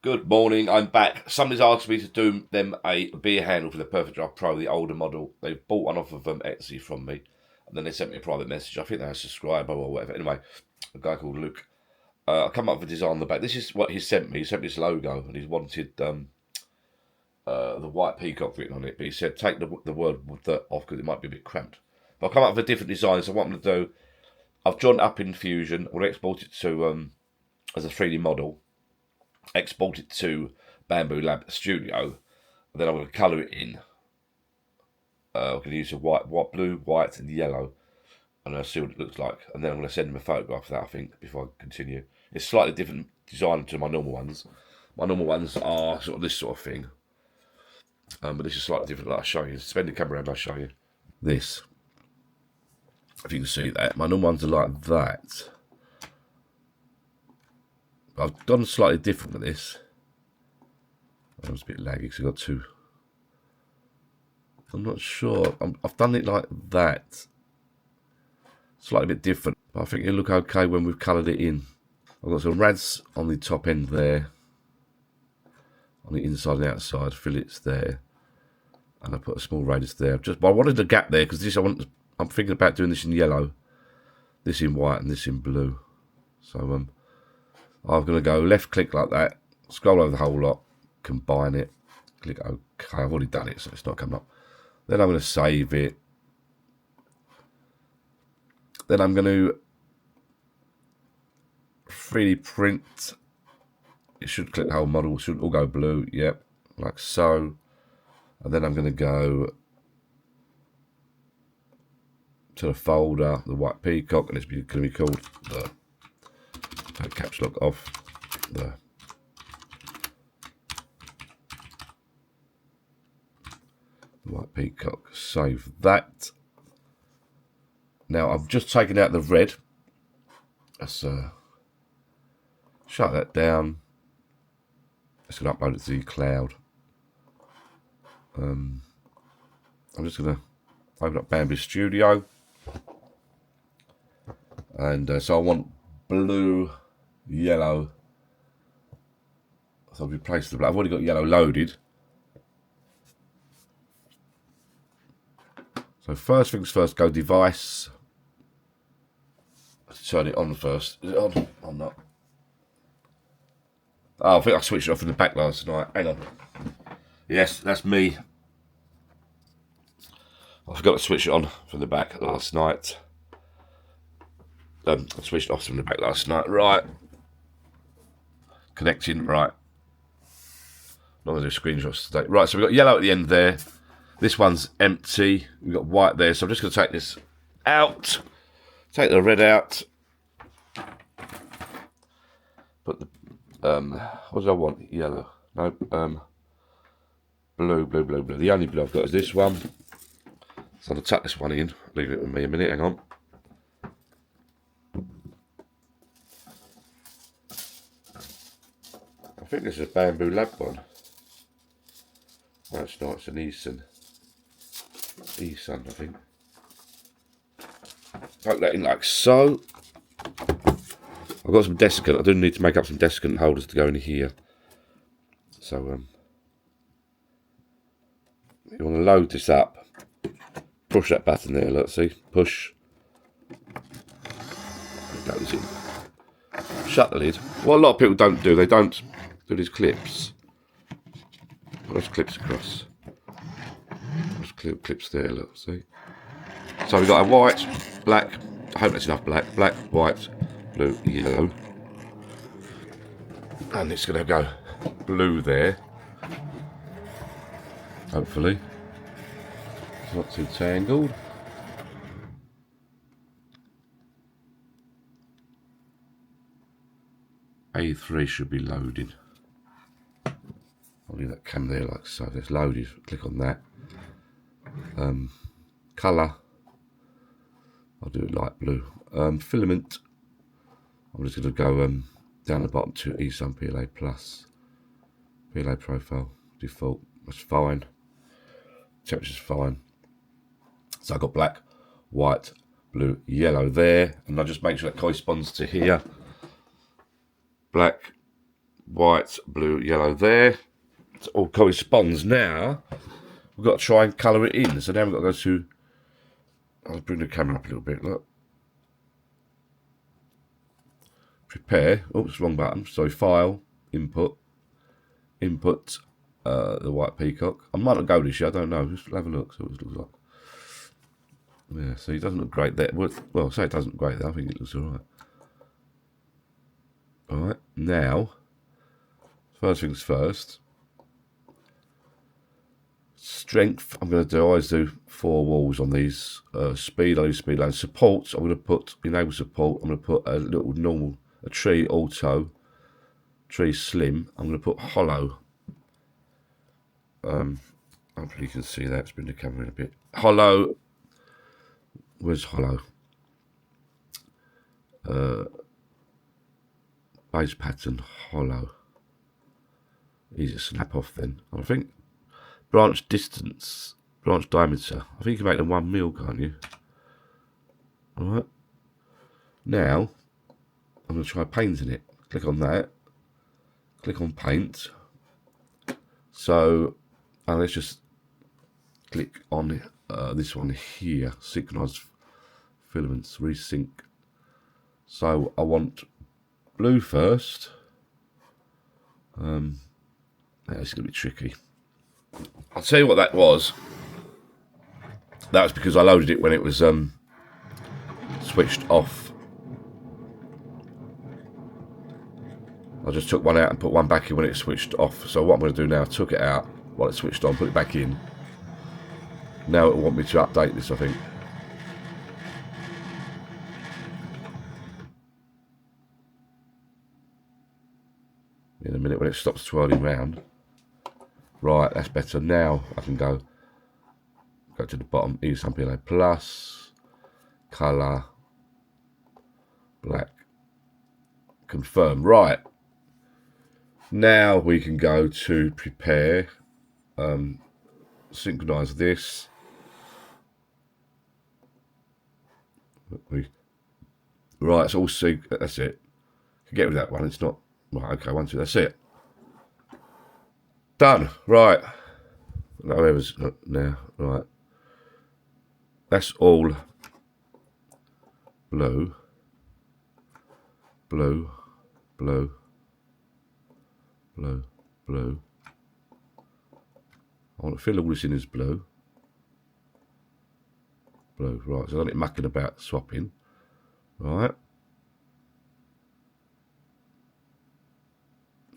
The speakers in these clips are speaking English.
Good morning, I'm back. Somebody's asked me to do them a beer handle for the Perfect Draft Pro, the older model. They bought one off of Etsy from me, and then they sent me a private message. I think they're a subscriber or whatever. Anyway, a guy called Luke. I come up with a design on the back. This is what he sent me. He sent me this logo, and he wanted the white peacock written on it. But he said take the word off because it might be a bit cramped. But I'll come up with a different design. So what I'm going to do, I've drawn it up in Fusion. I'll export it to as a 3D model. Export it to Bambu Lab Studio, and then I'm going to colour it in. I'm going to use a white, blue, white, and yellow, and I'll see what it looks like. And then I'm going to send him a photograph of that, I think, before I continue. It's slightly different design to my normal ones. My normal ones are sort of this sort of thing, but this is slightly different. Like I'll show you. Spin the camera around, I'll show you. This, if you can see that. My normal ones are like that. I've gone slightly different with this. That was a bit laggy because I've got two. I'm not sure. I've done it like that. Slightly bit different. But I think it'll look okay when we've coloured it in. I've got some rads on the top end there. On the inside and outside, fillets there. And I put a small radius there. But I wanted a gap there because this I'm thinking about doing this in yellow. This in white and this in blue. So I'm going to go left click like that, scroll over the whole lot, combine it, click OK. I've already done it, so it's not coming up. Then I'm going to save it. Then I'm going to 3D print. It should click the whole model, it should all go blue, yep, like so. And then I'm going to go to the folder, the white peacock, and it's going to be called the take caps lock off the white peacock. Save that. Now I've just taken out the red. Let's shut that down. It's going to upload it to the cloud. I'm just going to open up Bambu Studio, and so I want blue, yellow. So I've replaced the black. I've already got yellow loaded. So first things first, go device. Let's turn it on first. Is it on? I'm not. Oh, I think I switched it off in the back last night. Hang on. Yes, that's me. I forgot to switch it on from the back last night. I switched it off from the back last night. Right. Connecting, right. Not going to do screenshots today. Right, so we've got yellow at the end there. This one's empty. We've got white there. So I'm just going to take this out. Take the red out. Put the, what do I want? Yellow. No, blue. The only blue I've got is this one. So I'll tuck this one in. Leave it with me a minute, hang on. I think this is a Bambu Lab one. No, it's not, it's an Eason. Eason, I think. Tuck that in like so. I've got some desiccant. I do need to make up some desiccant holders to go in here. So, you want to load this up. Push that button there, let's see. Push. It goes in. Shut the lid. What a lot of people don't do, they don't do these clips. Put those clips across. Those clips there, look, see. So we've got a white, black, I hope that's enough black, white, blue, yellow. And it's going to go blue there. Hopefully. It's not too tangled. A3 should be loaded. I'll leave that cam there like so. It's loaded. Click on that. Colour. I'll do it light blue. Filament. I'm just going to go down the bottom to Eason PLA Plus. PLA profile. Default. That's fine. Temperature's fine. So I've got black, white, blue, yellow there. And I'll just make sure that corresponds to here. Black, white, blue, yellow there. It all corresponds. Now we've got to try and colour it in. So now we've got to go to, I'll bring the camera up a little bit, look. Prepare, oops, wrong button, sorry, file, input, the white peacock. I might not go this year, I don't know, just have a look, see what it looks like. Yeah, see, it doesn't look great there. Well, say it doesn't look great there, I think it looks alright. Alright, now, first things first. Strength, I'm going to do, I always do 4 walls on these. Speed, I do speed lane. Supports, I'm going to put, enable support, I'm going to put a little normal, a tree auto, tree slim. I'm going to put hollow. Hopefully you can see that, let's bring the camera in a bit. Hollow, where's hollow? Base pattern, hollow. Easy to snap off then, I think. Branch distance, branch diameter. I think you can make them 1 mil, can't you? Alright. Now, I'm going to try painting it. Click on that. Click on paint. So, let's just click on this one here. Synchronized filaments, resync. So, I want blue first. It's going to be tricky. I'll tell you what that was. That was because I loaded it when it was switched off. I just took one out and put one back in when it switched off. So what I'm going to do now, I took it out while it switched on, put it back in. Now it will want me to update this, I think. In a minute when it stops twirling round. Right, that's better. Now I can go to the bottom, use something like plus, colour, black, confirm. Right, now we can go to prepare, synchronise this. Right, it's all sync, that's it. Get rid of that one, it's not, right, okay, 1, 2, that's it. Done. Right. No errors now. Right. That's all blue. Blue. Blue. Blue. Blue. I want to fill all this in as blue. Blue. Right. So I got it mucking about swapping. Right.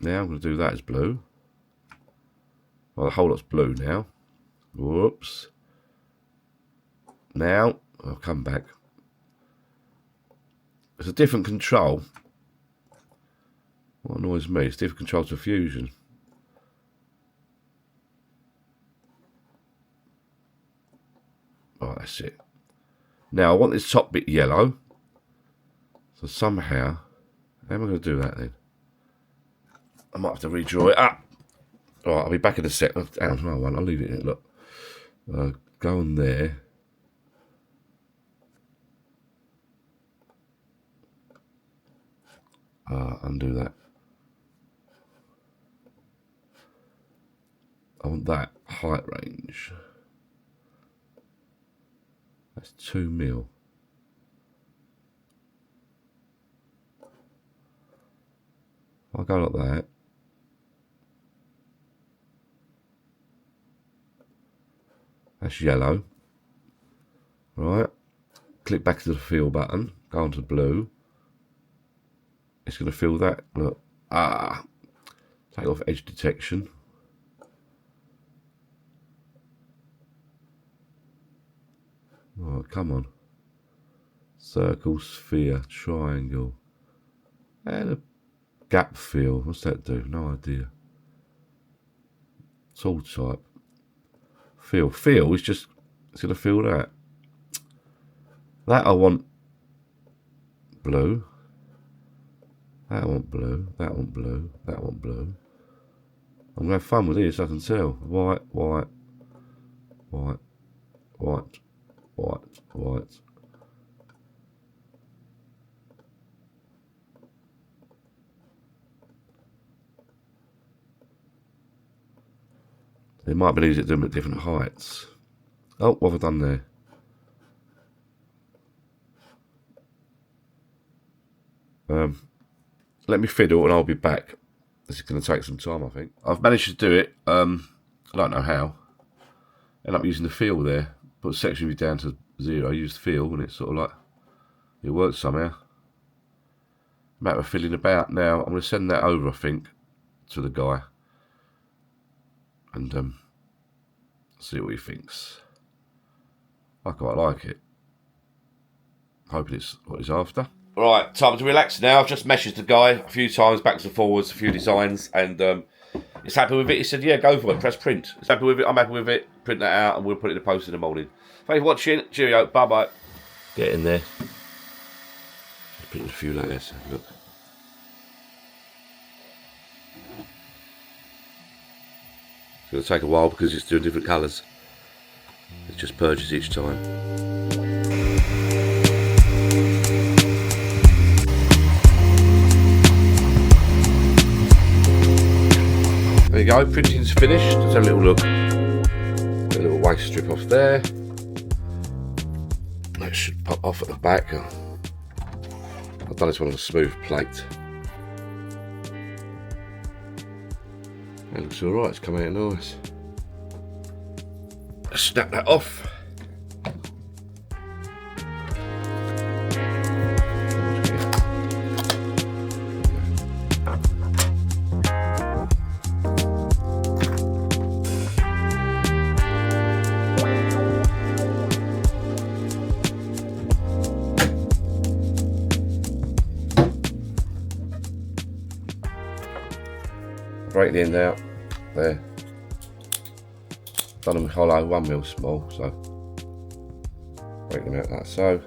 Now I'm going to do that as blue. Well, the whole lot's blue now. Whoops. Now, I'll come back. It's a different control. What annoys me, it's different control to fusion. Right, that's it. Now, I want this top bit yellow. So somehow, how am I going to do that then? I might have to redraw it up. Alright, I'll be back in a sec. I'll leave it in. Look. Go on there. Undo that. I want that height range. That's 2 mil. I'll go like that. That's yellow. Right. Click back to the fill button. Go on to blue. It's going to fill that. Look. Take off edge detection. Right, come on. Circle, sphere, triangle. And a gap fill. What's that do? No idea. Tool type. Fill. Fill is just, it's going to fill that. That I want blue. That I want blue. That I want blue. That I want blue. I'm going to have fun with this, I can tell. White, white, white, white, white, white. It might be easier to do them at different heights. Oh, what have I done there? Let me fiddle and I'll be back. This is going to take some time, I think. I've managed to do it. I don't know how. End up using the feel there. Put section view down to 0. I used feel and it's sort of like, it works somehow. Matter of fiddling about. Now, I'm going to send that over, I think, to the guy. And see what he thinks. I quite like it. Hoping it's what he's after. Right, time to relax now. I've just messaged the guy a few times, backwards and forwards, a few designs, and he's happy with it. He said, yeah, go for it, press print. He's happy with it, I'm happy with it. Print that out and we'll put it in the post in the morning. Thanks for watching. Cheerio, bye-bye. Get in there. Put in a few like this, look. It's going to take a while because it's doing different colours. It just purges each time. There you go, printing's finished. Let's have a little look. Get a little waste strip off there. That should pop off at the back. I've done this one on a smooth plate. That looks alright, it's come out nice. Let's snap that off. Break the end out there. Done them with hollow, 1mm small, so break them out like so.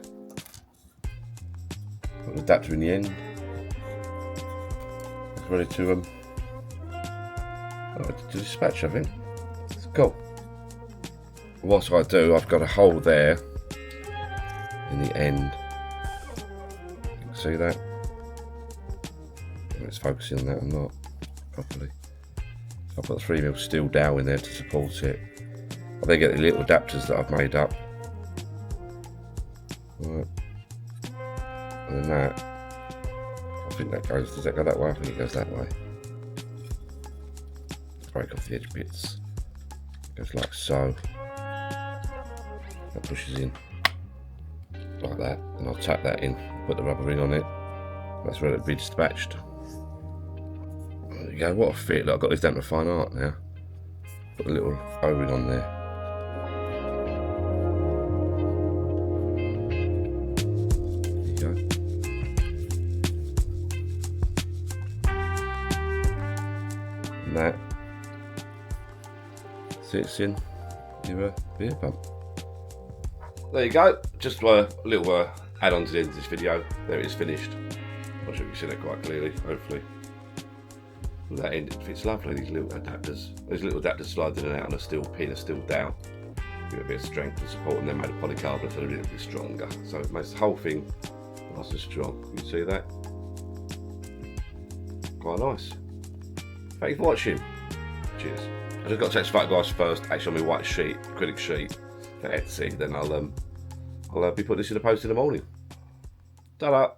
Put the adapter in the end. It's ready to dispatch, I think. It's cool. What I do, I've got a hole there in the end. You can see that. It's focusing on that or not properly. I've got 3mm steel dowel in there to support it. I then get the little adapters that I've made up. Right. And then that, I think that goes, does that go that way? I think it goes that way. Break off the edge bits. It goes like so. That pushes in like that, and I'll tap that in, put the rubber ring on it. That's ready to be dispatched. There you go, what a fit. Look, I've got this down to fine art now. Put a little O-ring on there. There you go. And that sits in your beer pump. There you go, just a little add-on to the end of this video. There it is, finished. I'm sure you can see that quite clearly, hopefully. That end, it fits lovely, these little adapters. Those little adapters slide in and out on a steel pin, a steel dowel. Give it a bit of strength and support, and then made of polycarbonate so they're a little bit stronger. So it makes the whole thing nice and strong. You see that? Quite nice. Thank you for watching. Cheers. I just got to take some photographs first, actually on my white sheet, acrylic sheet for Etsy. Then I'll be putting this in the post in the morning. Ta-da!